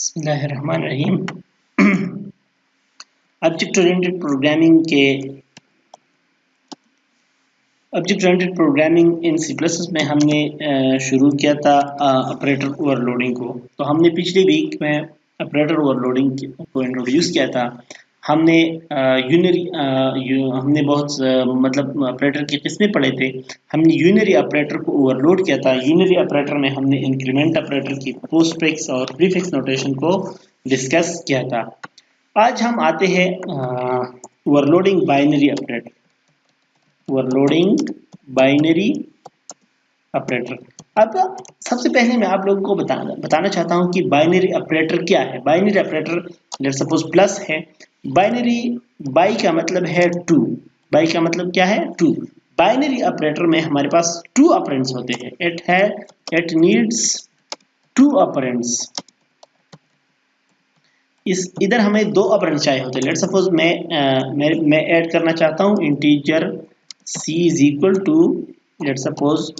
बिस्मिल्लाहिर्रहमानिर्रहीम। Object oriented programming के object oriented programming in C plus में हमने शुरू किया था ऑपरेटर ओवरलोडिंग को। तो हमने पिछले वीक में ऑपरेटर ओवरलोडिंग को इंट्रोड्यूस किया था। हमने हमने बहुत मतलब ऑपरेटर की किस्में पढ़े थे। हमने यूनरी ऑपरेटर को ओवरलोड किया था। यूनरी ऑपरेटर में हमने इंक्रीमेंट ऑपरेटर की पोस्टफिक्स और प्रीफिक्स नोटेशन को डिस्कस किया था। आज हम आते हैं overloading binary operator. Overloading binary operator. अब सबसे पहले मैं आप लोगों को बताना चाहता हूं कि बाइनरी ऑपरेटर क्या है। Binary operator let suppose plus है। बाइनरी बाई का मतलब है टू। बाई का मतलब क्या है? टू। बाइनरी ऑपरेटर में हमारे पास टू ऑपरेंड्स होते हैं। It needs two operands. इधर हमें दो ऑपरेंड चाहिए होते हैं। लेट सपोज मैं ऐड करना चाहता हूं integer c is equal to let suppose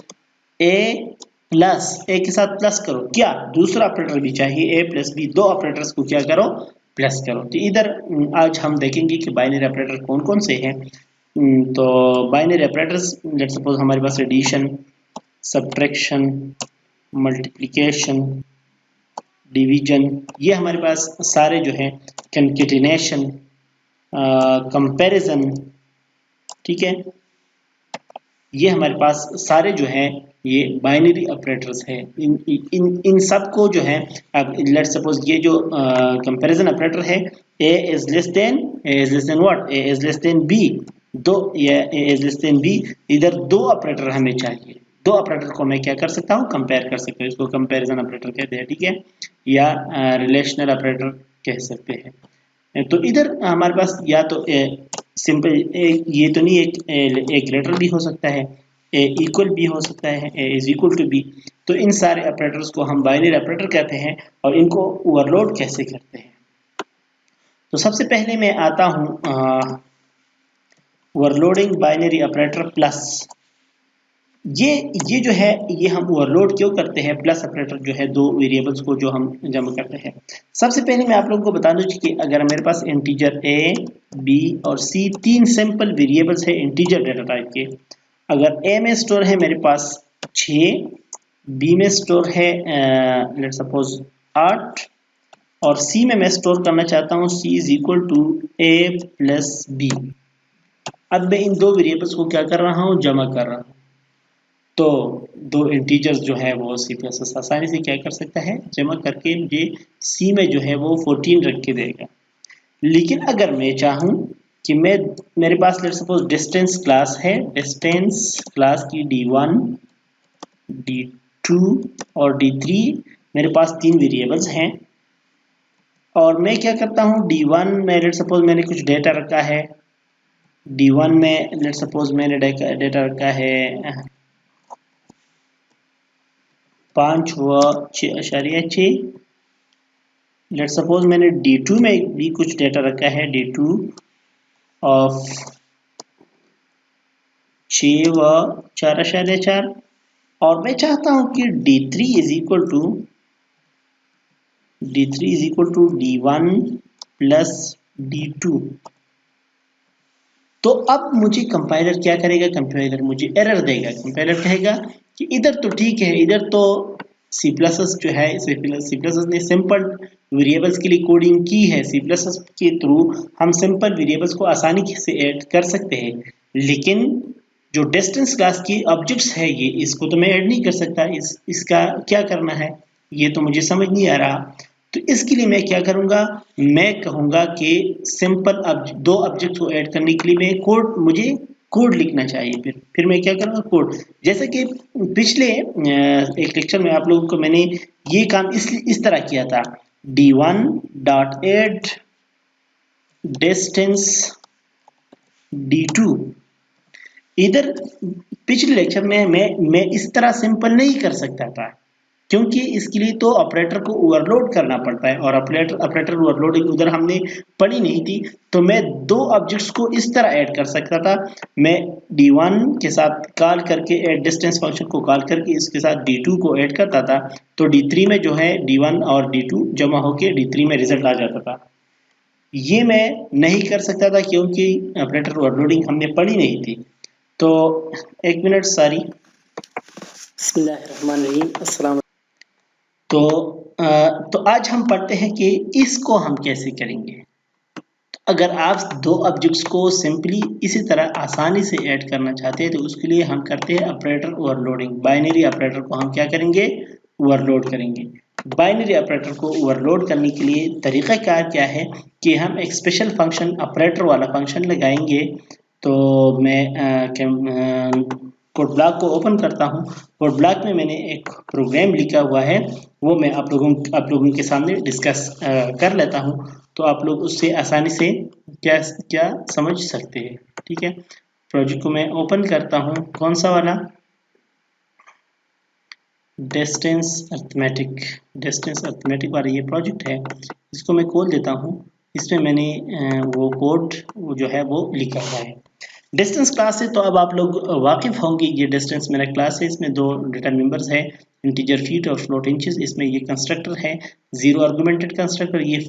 a plus a के साथ प्लस करो। क्या दूसरा ऑपरेटर भी चाहिए? a plus B. दो ऑपरेटर्स को क्या करो? प्लस करो। तो इधर आज हम देखेंगे कि बाइनरी ऑपरेटर कौन कौन से हैं। तो बाइनरी ऑपरेटर्स लेट सपोज हमारे पास एडिशन, सब्ट्रैक्शन, मल्टीप्लिकेशन, डिवीजन, ये हमारे पास सारे जो हैं, कंकेटिनेशन, कंपैरिजन, ठीक है, ये हमारे पास सारे जो हैं ये बाइनरी ऑपरेटर्स हैं। इन सब को जो है, अब लेट्स सपोज ये जो कंपैरिजन ऑपरेटर है, a is less than what? a is less than b। दो या a is less than b, इधर दो ऑपरेटर हमें चाहिए। दो ऑपरेटर को मैं क्या कर सकता हूँ? कंपेयर कर सकता हूँ। इसको कंपैरिजन ऑपरेटर कहते हैं, ठीक है, या रिलेशनल ऑपरेटर कह सकते हैं। तो इधर हमारे पास या तो सिंपल ये तो नहीं, एक ग्रेटर भी हो सकता है, ए इक्वल भी हो सकता है, ए इज इक्वल टू बी। तो इन सारे ऑपरेटर्स को हम बाइनरी ऑपरेटर कहते हैं। और इनको ओवरलोड कैसे करते हैं? तो सबसे पहले मैं आता हूँ ओवरलोडिंग बाइनरी ऑपरेटर प्लस। ये जो है, ये हम ओवरलोड क्यों करते हैं? प्लस ऑपरेटर जो है, दो वेरिएबल्स को जो हम जमा करते हैं। सबसे पहले मैं आप लोगों को बता दूं कि अगर मेरे पास इंटीजर a, b और c तीन सिंपल वेरिएबल्स है इंटीजर डेटा टाइप के। अगर a में स्टोर है मेरे पास 6, b में स्टोर है लेट सपोज 8 और c में मैं स्टोर करना चाहता हूँ c is equal to a plus b। अब मैं इन दो वेरिएबल्स को क्या कर रहा हूँ? जमा कर रहा हूँ। तो दो इंटीजर्स जो है वो सी प्लस एस आसानी से क्या कर सकता है? जमा करके मुझे सी में जो है वो 14 रख के देगा। लेकिन अगर मैं चाहूँ कि मेरे पास लेट्स सपोज डिस्टेंस क्लास है, डिस्टेंस क्लास की D1, D2 और D3 मेरे पास तीन वेरिएबल्स हैं। और मैं क्या करता हूँ? D1 में लेट्स सपोज मैंने कुछ डेटा रखा है। D1 में लेट्स सपोज मैंने डेटा रखा है 5 व 6.6। लेट सपोज मैंने D2 में भी कुछ डेटा रखा है, D2 ऑफ 6 व 4.4। और मैं चाहता हूं कि D3 is equal to D1 plus D2। तो अब मुझे कंपाइलर क्या करेगा? कंपाइलर मुझे एरर देगा। कंपाइलर कहेगा कि इधर तो ठीक है, इधर तो सी प्लस जो है, सी प्लस ने सिंपल वेरिएबल्स के लिए कोडिंग की है। सी प्लस के थ्रू हम सिंपल वेरिएबल्स को आसानी से ऐड कर सकते हैं। लेकिन जो डिस्टेंस क्लास की ऑब्जेक्ट्स है, ये इसको तो मैं ऐड नहीं कर सकता। इसका क्या करना है ये तो मुझे समझ नहीं आ रहा। तो इसके लिए मैं क्या करूंगा? मैं कहूंगा कि सिंपल दो ऑब्जेक्ट को ऐड करने के लिए मुझे कोड लिखना चाहिए। फिर मैं क्या करूंगा? कोड। जैसे कि पिछले एक लेक्चर में आप लोगों को मैंने ये काम इस तरह किया था। D1 dot add distance D2। इधर पिछले लेक्चर में मैं इस तरह सिंपल नहीं कर सकता था। क्योंकि इसके लिए तो ऑपरेटर को ओवरलोड करना पड़ता है और ऑपरेटर ओवरलोडिंग उधर हमने पढ़ी नहीं थी। तो मैं दो ऑब्जेक्ट्स को इस तरह ऐड कर सकता था, मैं d1 के साथ कॉल करके ऐड डिस्टेंस फंक्शन को कॉल करके इसके साथ d2 को ऐड करता था, तो d3 में जो है d1 और d2 जमा होके d3 में रिजल्ट आ जाता था। ये मैं नहीं कर सकता था क्योंकि ऑपरेटर ओवरलोडिंग हमने पढ़ी नहीं थी। तो एक मिनट, सॉरी। बिस्मिल्लाहिर्रहमानिर्रहीम, अस्सलाम। तो आज हम पढ़ते हैं कि इसको हम कैसे करेंगे। तो अगर आप दो ऑब्जेक्ट्स को सिंपली इसी तरह आसानी से ऐड करना चाहते हैं तो उसके लिए हम करते हैं ऑपरेटर ओवरलोडिंग। बाइनरी ऑपरेटर को हम क्या करेंगे, ओवरलोड करेंगे। बाइनरी ऑपरेटर को ओवरलोड करने के लिए तरीक़ाकार क्या है कि हम एक स्पेशल फंक्शन ऑपरेटर वाला फंक्शन लगाएंगे। तो मैं कोड ब्लॉक को ओपन करता हूँ। कोड ब्लॉक में मैंने एक प्रोग्राम लिखा हुआ है, वो मैं आप लोगों के सामने डिस्कस कर लेता हूँ, तो आप लोग उससे आसानी से क्या समझ सकते हैं। ठीक है, प्रोजेक्ट को मैं ओपन करता हूँ। कौन सा वाला, डिस्टेंस अर्थमेटिक वाला ये प्रोजेक्ट है। इसको मैं खोल देता हूँ। इसमें मैंने वो कोड जो है वो लिखा हुआ है। डिस्टेंस क्लास से तो अब आप लोग वाकिफ होंगे। ये डिस्टेंस मेरा क्लास है, इसमें दो डेटा मेंबर्स है, इंटीजर फीट और फ्लोट इंचेस। इसमें ये कंस्ट्रक्टर है, जीरो आर्गुमेंटेड कंस्ट्रक्टर। ये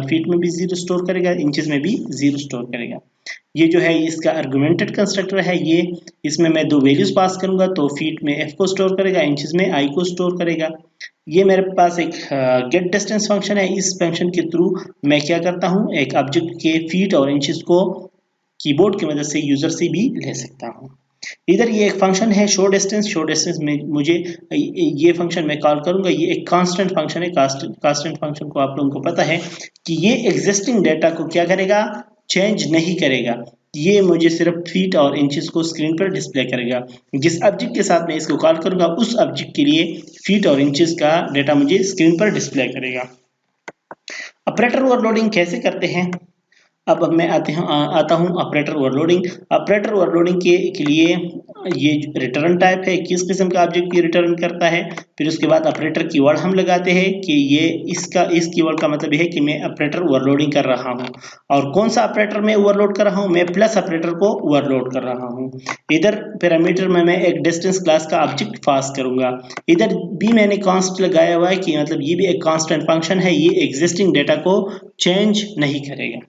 फीट में भी जीरो स्टोर करेगा, इंचेस में भी जीरो स्टोर करेगा। ये जो है इसका आर्गुमेंटेड कंस्ट्रक्टर है। ये इसमें मैं दो वैल्यूज पास करूंगा, तो फीट में f को स्टोर करेगा, इंचेस में i को स्टोर करेगा। ये मेरे पास एक गेट डिस्टेंस फंक्शन है। इस फंक्शन के थ्रू मैं क्या करता हूँ, एक ऑब्जेक्ट के फीट और इंचेस को कीबोर्ड की मदद से यूजर से भी ले सकता हूँ। इधर ये एक फंक्शन है शो डिस्टेंस में मुझे ये फंक्शन मैं कॉल करूंगा। ये एक कांस्टेंट फंक्शन है। कांस्टेंट फंक्शन को आप लोगों को पता है कि ये एग्जिस्टिंग डेटा को क्या करेगा, चेंज नहीं करेगा। ये मुझे सिर्फ फीट और इंचेस को स्क्रीन पर डिस्प्ले करेगा। जिस ऑब्जेक्ट के साथ मैं इसको कॉल करूंगा उस ऑब्जेक्ट के लिए फीट और इंचेस का डेटा मुझे स्क्रीन पर डिस्प्ले करेगा। ऑपरेटर ओवरलोडिंग कैसे करते हैं, अब मैं आता हूँ ऑपरेटर ओवरलोडिंग। ऑपरेटर ओवरलोडिंग के लिए ये रिटर्न टाइप है, किस किस्म का ऑब्जेक्ट ये रिटर्न करता है। फिर उसके बाद ऑपरेटर कीवर्ड हम लगाते हैं कि ये इस कीवर्ड का मतलब ये है कि मैं ऑपरेटर ओवरलोडिंग कर रहा हूँ। और कौन सा ऑपरेटर मैं ओवरलोड कर रहा हूँ, मैं प्लस ऑपरेटर को ओवरलोड कर रहा हूँ। इधर पैरामीटर में मैं एक डिस्टेंस क्लास का ऑब्जेक्ट पास करूंगा। इधर भी मैंने कांस्ट लगाया हुआ है कि मतलब ये भी एक कांस्टेंट फंक्शन है, ये एग्जिस्टिंग डेटा को चेंज नहीं करेगा।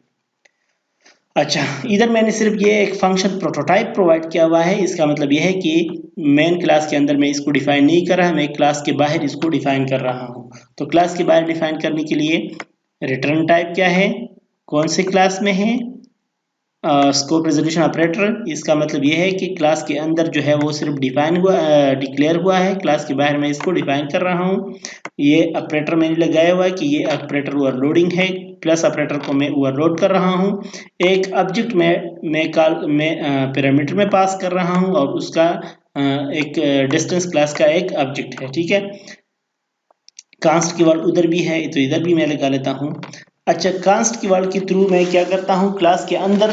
अच्छा, इधर मैंने सिर्फ ये एक फंक्शन प्रोटोटाइप प्रोवाइड किया हुआ है। इसका मतलब यह है कि मेन क्लास के अंदर मैं इसको डिफाइन नहीं कर रहा, मैं क्लास के बाहर इसको डिफाइन कर रहा हूँ। तो क्लास के बाहर डिफाइन करने के लिए रिटर्न टाइप क्या है, कौन से क्लास में है, स्कोप रेजोल्यूशन ऑपरेटर। इसका मतलब यह है कि क्लास के अंदर जो है वो सिर्फ डिक्लेयर हुआ है, क्लास के बाहर मैं इसको डिफाइन कर रहा हूँ। ये ऑपरेटर मैंने लगाया हुआ है कि ये ऑपरेटर ओवरलोडिंग है, प्लस ऑपरेटर को मैं ओवरलोड कर रहा हूँ। एक ऑब्जेक्ट मैं पैरामीटर में पास कर रहा हूँ और उसका एक डिस्टेंस क्लास का एक ऑब्जेक्ट है। ठीक है, कांस्ट कीवर्ड उधर भी है तो इधर भी मैं लगा लेता हूँ। अच्छा, कांस्ट कीवर्ड के थ्रू मैं क्या करता हूँ, क्लास के अंदर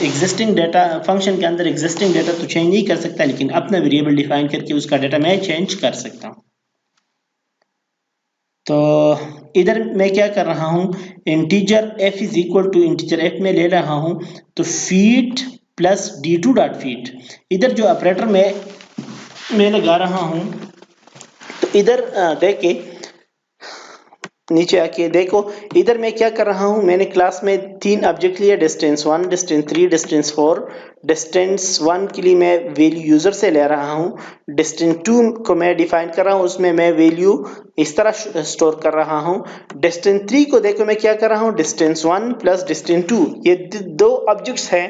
एग्जिस्टिंग डेटा, फंक्शन के अंदर एग्जिस्टिंग डेटा तो चेंज नहीं कर सकता, लेकिन अपना वेरिएबल डिफाइन करके उसका डेटा मैं चेंज कर सकता हूँ। तो इधर मैं क्या कर रहा हूँ, integer f is equal to integer f में ले रहा हूँ, तो feet plus d2 dot feet. इधर जो ऑपरेटर मैं लगा रहा हूँ, तो इधर देखे नीचे आके देखो, इधर मैं क्या कर रहा हूँ, मैंने क्लास में तीन ऑब्जेक्ट लिए, डिस्टेंस 1, डिस्टेंस 3, डिस्टेंस 4। डिस्टेंस 1 के लिए मैं वैल्यू यूजर से ले रहा हूँ। डिस्टेंस 2 को मैं डिफाइन कर रहा हूँ, उसमें मैं वैल्यू इस तरह स्टोर कर रहा हूँ। डिस्टेंस 3 को देखो मैं क्या कर रहा हूँ, डिस्टेंस 1 प्लस डिस्टेंस 2, ये दो ऑब्जेक्ट्स हैं,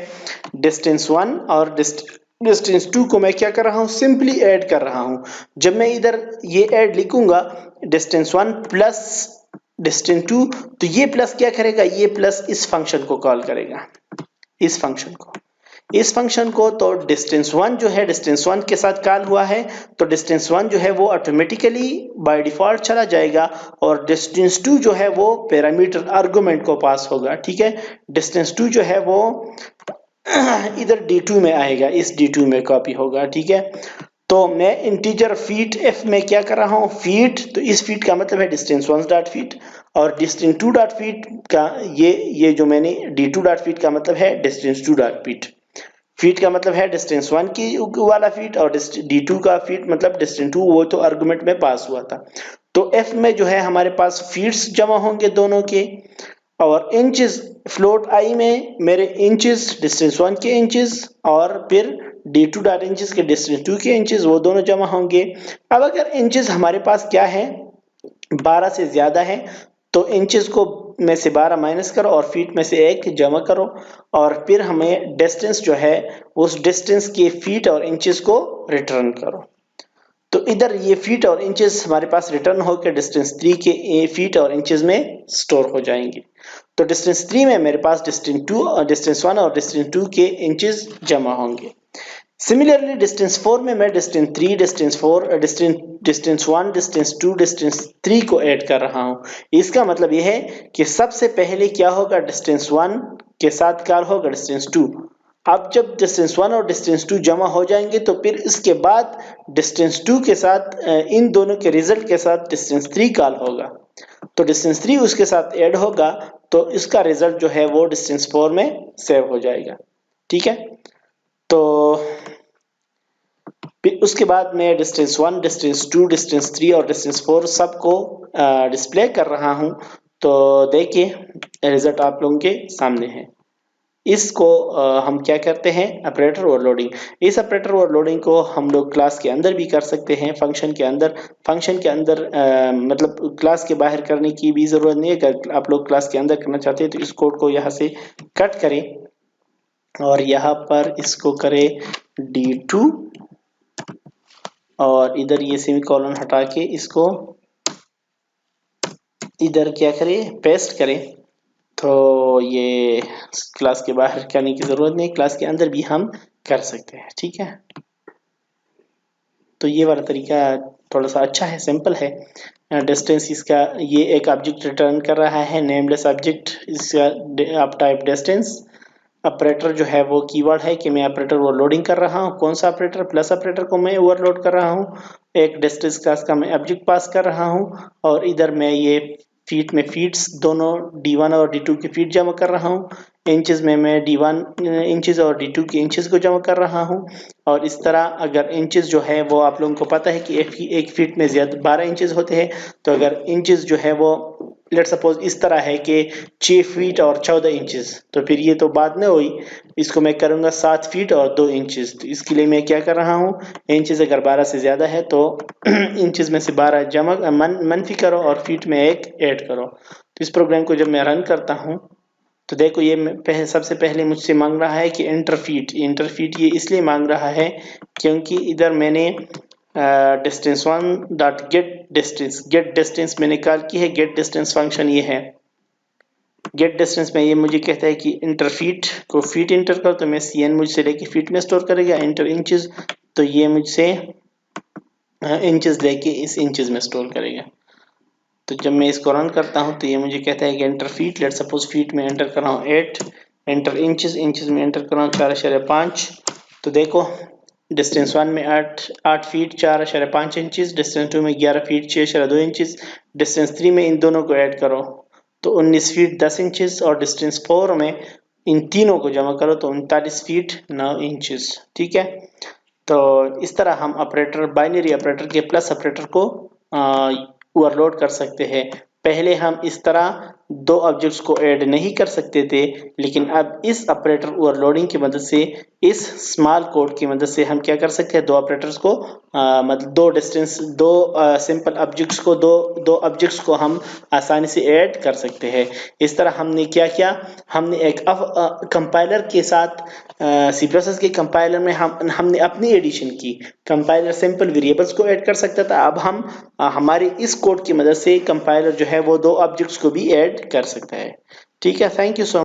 डिस्टेंस 1 और डिस्टेंस 2 को मैं क्या कर रहा हूँ, सिंपली ऐड कर रहा हूँ। जब मैं इधर ये ऐड लिखूंगा डिस्टेंस 1 प्लस डिस्टेंस 2, तो ये प्लस क्या करेगा, ये प्लस इस फंक्शन को कॉल करेगा, इस फंक्शन को। तो डिस्टेंस 1 जो है डिस्टेंस 1 के साथ कॉल हुआ है, तो डिस्टेंस 1 जो है वो ऑटोमेटिकली बाय डिफॉल्ट चला जाएगा और डिस्टेंस 2 जो है वो पैरामीटर आर्गुमेंट को पास होगा। ठीक है, डिस्टेंस 2 जो है वो इधर d2 में आएगा, इस d2 में कॉपी होगा। ठीक है, तो मैं इंटीजर फीट एफ में क्या कर रहा हूँ, फीट, तो इस फीट का मतलब है डिस्टेंस 1 डॉट फीट, और डिस्टेंस 2 डॉट फीट का ये जो मैंने d2 डॉट फीट का मतलब है डिस्टेंस 2 डॉट फीट। फीट का मतलब है डिस्टेंस 1 की वाला फीट, और d2 का फीट मतलब डिस्टेंस 2, वो तो आर्गुमेंट में पास हुआ था। तो f में जो है हमारे पास फीट्स जमा होंगे दोनों के, और इंचेस फ्लोट आई में मेरे इंचेस डिस्टेंस 1 के इंचेस, और फिर d2 डॉट इंचेस के डिस्टेंस 2 के इंचेस, वो दोनों जमा होंगे। अब अगर इंचेस हमारे पास क्या है, 12 से ज्यादा है, तो इंचेस को में से 12 माइनस करो और फीट में से 1 जमा करो, और फिर हमें डिस्टेंस जो है उस डिस्टेंस के फीट और इंचेस को रिटर्न करो। तो इधर ये फीट और इंचेस हमारे पास रिटर्न होकर डिस्टेंस 3 के फीट और इंचेस में स्टोर हो जाएंगे। तो डिस्टेंस 3 में मेरे पास डिस्टेंस 1 और डिस्टेंस 2 के इंचेस जमा होंगे। सिमिलरली डिस्टेंस 4 में मैं distance 3, distance 4, distance 1, distance 2, distance 3 को ऐड कर रहा हूं। इसका मतलब यह है कि सबसे पहले क्या होगा, डिस्टेंस 1 के साथ क्या होगा, डिस्टेंस 2। अब जब डिस्टेंस 1 और डिस्टेंस 2 जमा हो जाएंगे तो फिर इसके बाद डिस्टेंस 2 के साथ इन दोनों के रिजल्ट के साथ डिस्टेंस 3 कॉल होगा, तो डिस्टेंस 3 उसके साथ ऐड होगा, तो इसका रिजल्ट जो है वो डिस्टेंस 4 में सेव हो जाएगा। ठीक है, तो फिर उसके बाद मैं डिस्टेंस 1, डिस्टेंस 2, डिस्टेंस 3 और डिस्टेंस 4 सबको डिस्प्ले कर रहा हूं। तो देखिए रिजल्ट आप लोगों के सामने है। इसको हम क्या करते हैं, ऑपरेटर ओवरलोडिंग। इस ऑपरेटर ओवरलोडिंग को हम लोग क्लास के अंदर भी कर सकते हैं, फंक्शन के अंदर। मतलब क्लास के बाहर करने की भी जरूरत नहीं है। अगर आप लोग क्लास के अंदर करना चाहते हैं तो इस कोड को यहाँ से कट करें और यहाँ पर इसको करें d2, और इधर ये सेमीकोलन हटा के इसको इधर क्या करें, पेस्ट करें। तो ये क्लास के बाहर करने की जरूरत नहीं, क्लास के अंदर भी हम कर सकते हैं। ठीक है, तो ये वाला तरीका थोड़ा सा अच्छा है, सिंपल है। डिस्टेंस इसका ये एक ऑब्जेक्ट रिटर्न कर रहा है, नेमलेस ऑब्जेक्ट, इसका आप टाइप डिस्टेंस। ऑपरेटर जो है वो कीवर्ड है कि मैं ऑपरेटर ओवरलोडिंग कर रहा हूँ। कौन सा ऑपरेटर, प्लस ऑपरेटर को मैं ओवरलोड कर रहा हूँ। एक डिस्टेंस क्लास का मैं ऑब्जेक्ट पास कर रहा हूँ, और इधर मैं ये फीट में फीट्स दोनों d1 और d2 की फीट जमा कर रहा हूँ। इंचेस में मैं d1 इंचेस और d2 के इंचेस को जमा कर रहा हूँ। और इस तरह अगर इंचेस जो है वो आप लोगों को पता है कि एक फीट में ज्यादा 12 इंचेस होते हैं, तो अगर इंचेस जो है वो लेट सपोज इस तरह है कि 6 फीट और 14 इंचेस, तो फिर ये तो बात नहीं हुई। इसको मैं करूंगा 7 फीट और 2 इंचेस। तो इसके लिए मैं क्या कर रहा हूँ, इंचेस अगर 12 से ज्यादा है तो इंचेस में से 12 जमा मनफी करो और फीट में 1 ऐड करो। तो इस प्रोग्राम को जब मैं रन करता हूँ तो देखो ये सबसे पहले मुझसे मांग रहा है कि इंटरफीट ये इसलिए मांग रहा है क्योंकि इधर मैंने डिस्टेंस 1 डॉट गेट डिस्टेंस मैंने कॉल की है। गेट डिस्टेंस फंक्शन ये है। गेट डिस्टेंस में ये मुझे कहता है कि इंटर फीट को फीट इंटर कर, तो मैं cn मुझसे लेके फीट में स्टोर करेगा। इंटर इंचेस, तो ये मुझसे इंचेस लेके इस इंचेस में स्टोर करेगा। तो जब मैं इसको रन करता हूँ तो ये मुझे कहता है कि enter feet, let suppose feet में एंटर कर रहा हूँ 8, एंटर इंचेस में एंटर कर रहा हूँ 4.5। तो देखो डिस्टेंस 1 में 8 फीट 4.5 इंचेस, डिस्टेंस 2 में 11 फीट 6.2 इंचेस, डिस्टेंस 3 में इन दोनों को ऐड करो तो 19 फीट 10 इंचेस, और डिस्टेंस 4 में इन तीनों को जमा करो तो 39 फीट 9 इंचेस। ठीक है, तो इस तरह हम ऑपरेटर, बाइनरी ऑपरेटर के प्लस ऑपरेटर को ओवरलोड कर सकते हैं। पहले हम इस तरह दो ऑब्जेक्ट्स को ऐड नहीं कर सकते थे, लेकिन अब इस ऑपरेटर ओवरलोडिंग की मदद से, इस स्मॉल कोड की मदद से हम क्या कर सकते हैं, दो ऑपरेटर्स को मतलब दो सिंपल ऑब्जेक्ट्स को दो ऑब्जेक्ट्स को हम आसानी से ऐड कर सकते हैं। इस तरह हमने क्या किया, हमने एक कंपाइलर के साथ सी प्लस प्लस के कंपाइलर में हमने अपनी एडिशन की। कंपाइलर सिंपल वेरिएबल्स को ऐड कर सकता था, अब हम हमारी इस कोड की मदद से कंपाइलर जो है वो दो ऑब्जेक्ट्स को भी ऐड कर सकता है। ठीक है, थैंक यू सो